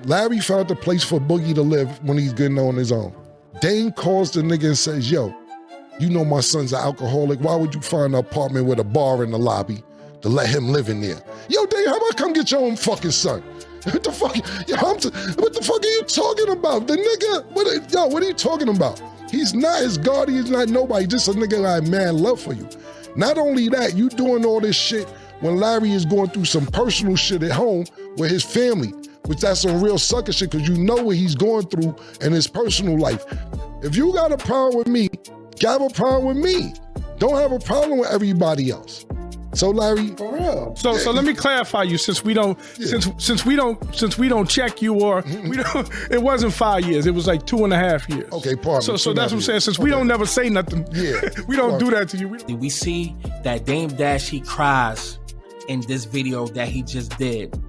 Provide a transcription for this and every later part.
Larry found a place for Boogie to live when he's getting on his own. Dane calls the nigga and says, yo, you know my son's an alcoholic. Why would you find an apartment with a bar in the lobby to let him live in there? Yo, Dane, how about come get your own fucking son? What the fuck? What the fuck are you talking about? The nigga, what are you talking about? He's not his guardian, he's not nobody, just a nigga that had mad love for you. Not only that, you doing all this shit when Larry is going through some personal shit at home with his family, which that's some real sucker shit because you know what he's going through in his personal life. If you got a problem with me, you have a problem with me. Don't have a problem with everybody else. So Larry, for real. So let me clarify you, since we don't check you or we don't. It wasn't 5 years. It was like 2.5 years. Okay, pardon. So that's what I'm saying. Since we don't never say nothing, we don't do that to you. We see that Dame Dash, he cries in this video that he just did.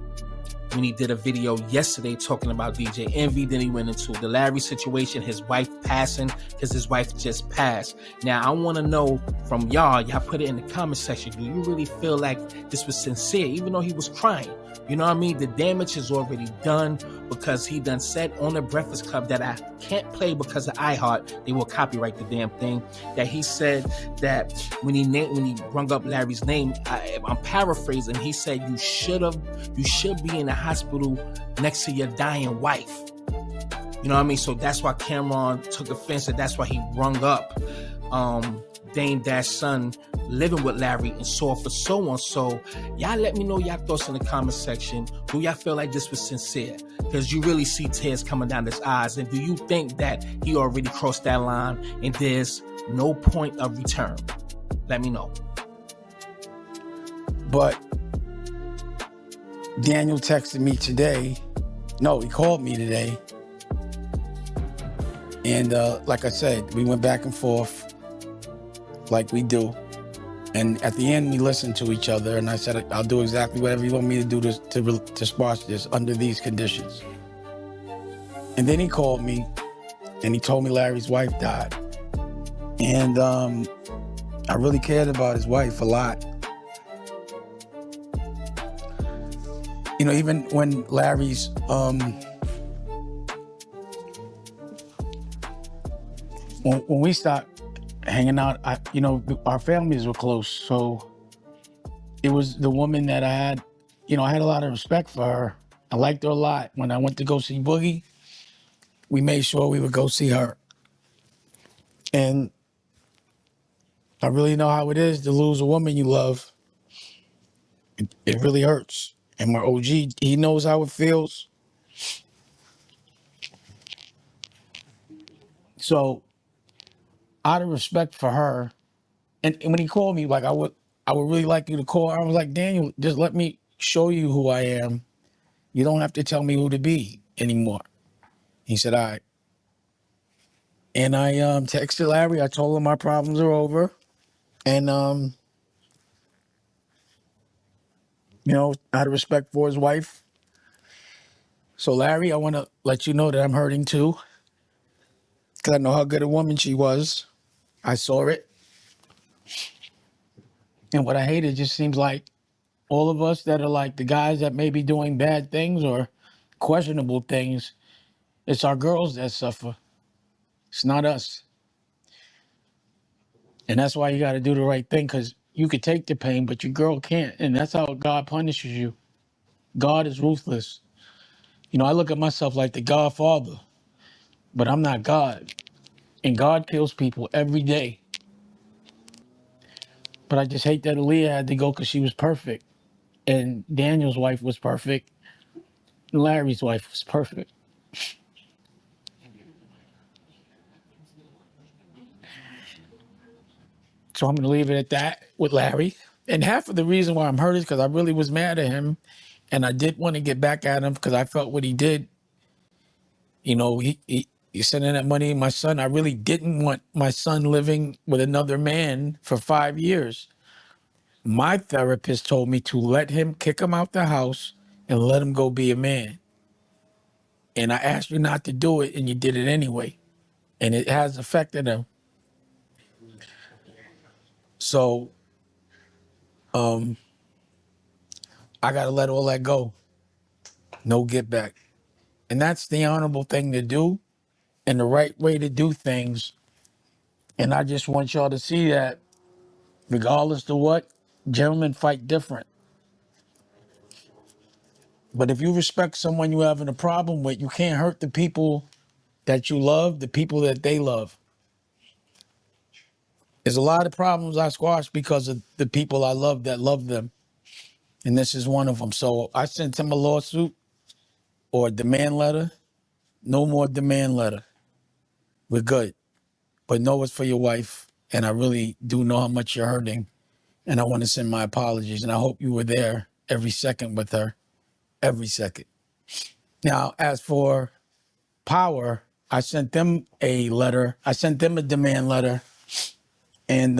When he did a video yesterday talking about DJ Envy, then he went into the Larry situation, his wife passing, because his wife just passed. Now, I want to know from y'all put it in the comment section, do you really feel like this was sincere, even though he was crying? You know what I mean? The damage is already done because he done said on the Breakfast Club that I can't play because of iHeart. They will copyright the damn thing. That he said that when he rung up Larry's name, I'm paraphrasing. He said you should be in the hospital next to your dying wife. You know what I mean? So that's why Cameron took offense, and that's why he rung up Dame Dash son living with Larry and so on for so on. So y'all let me know y'all thoughts in the comment section. Do y'all feel like this was sincere? Because you really see tears coming down his eyes. And do you think that he already crossed that line and there's no point of return? Let me know. But Daniel texted me today. No, he called me today. And like I said, we went back and forth like we do. And at the end, we listened to each other, and I said, I'll do exactly whatever you want me to do to squash this under these conditions. And then he called me, and he told me Larry's wife died. And I really cared about his wife a lot. You know, even when Larry's, when we stopped hanging out, our families were close. So it was the woman that I had a lot of respect for her. I liked her a lot. When I went to go see Boogie, we made sure we would go see her. And I really know how it is to lose a woman you love. It really hurts. And my OG, he knows how it feels. So out of respect for her, and when he called me, like I would really like you to call her. I was like, Daniel, just let me show you who I am. You don't have to tell me who to be anymore. He said, all right. And I texted Larry. I told him my problems are over. And, out of respect for his wife. So Larry, I want to let you know that I'm hurting too. Because I know how good a woman she was. I saw it. And what I hate, it just seems like all of us that are like the guys that may be doing bad things or questionable things, it's our girls that suffer. It's not us. And that's why you got to do the right thing, because you could take the pain, but your girl can't. And that's how God punishes you. God is ruthless. I look at myself like the Godfather, but I'm not God. And God kills people every day. But I just hate that Aaliyah had to go because she was perfect. And Daniel's wife was perfect. And Larry's wife was perfect. So I'm going to leave it at that with Larry. And half of the reason why I'm hurt is because I really was mad at him. And I did want to get back at him because I felt what he did. He's sending that money to my son. I really didn't want my son living with another man for 5 years. My therapist told me to let him kick him out the house and let him go be a man. And I asked you not to do it, and you did it anyway. And it has affected him. So, I got to let all that go. No get back. And that's the honorable thing to do and the right way to do things. And I just want y'all to see that regardless of what, gentlemen fight different. But if you respect someone you're having a problem with, you can't hurt the people that you love, the people that they love. There's a lot of problems I squash because of the people I love that love them. And this is one of them. So I sent him a lawsuit or a demand letter. No more demand letter. We're good. But know it's for your wife. And I really do know how much you're hurting. And I want to send my apologies. And I hope you were there every second with her. Every second. Now, as for Power, I sent them a letter. I sent them a demand letter. And